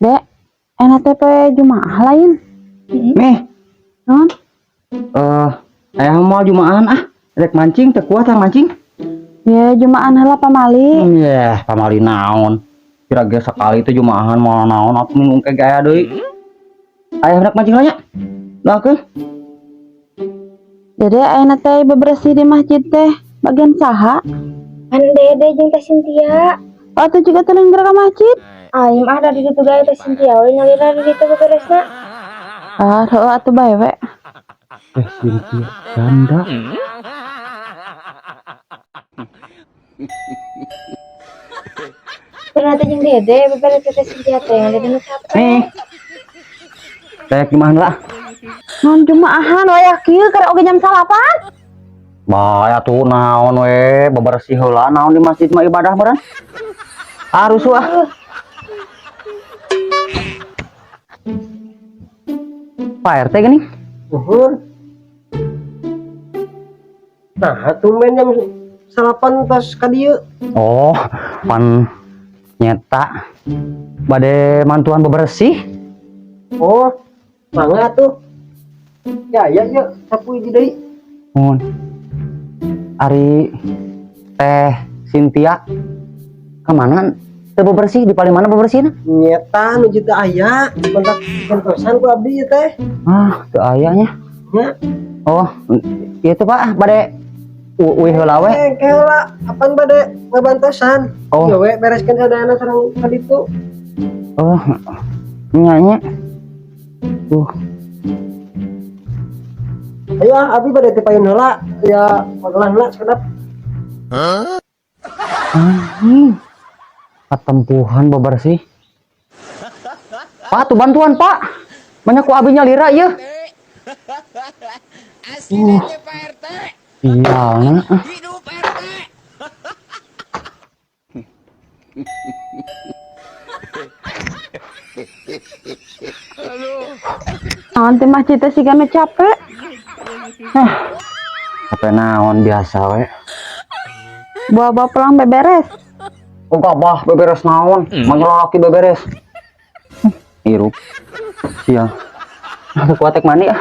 Dek, enak teh Jumaah lain. Nih, Non? ayah mau Jumaahan rek mancing teu kuat mancing. Ya Jumaah heula pamali. Pamali naon. Kira-kira sekali itu Jumaahan mau naon atuh minggu ke gaya deui. Ayah rek mancing nya. Lakeun. Dede enak teh bebersih di masjid teh bagian saha? Kan Dede jeung Teh Cynthia. Waktu juga teuing gerak ka masjid. Aing mah ada di ditu gawe Teh Cynthia we ngalira di ditu beberesna. Heuh atuh bae we. Cynthia ganda. Ternyata jeung Dede beberes Teh Cynthia teh Dede nu capek. Nih. Kayak gimana lah? Non Jumaahan wayah kieu karek oge jam 8. Bae atuh naon we bebersih heula naon di masjid mah ibadah meureun. Harus wah. Pak RT gini. Nah, tumben jam salapan pas ka dieu. Oh, pan nyeta bade mantuan bebersih. Oh, mangga tuh. Ya, sapu hiji deui. Mun Ari Teh Cynthia kemana? Teu bebersih di paling mana bebersihna? Nyeta nu teu aya, kontak kentosan ku abdi ieu teh. Teu ayanya. Nya, Oh, itu Pak, bade uih heula we. heula apan bade ngabantosan. Oh. Ya we bereskeun sadayana sareng ka ditu. Oh, nya. Ayo abdi bade teh payun heula, ya pagelan heula sekedap. Ketempuhan bebersih. Pak, tuh bantuan Pak. Banyak ku abinya lira ieu. Asli Pak RT. Iya, Hidup Pak RT. Naon teh masjid teh sigana capek. Apa naon biasa we. Bawa pulang beberes. Enggak bah beberes naon, manggil laki beberes. Hirup. Siang. Aku kuatek mani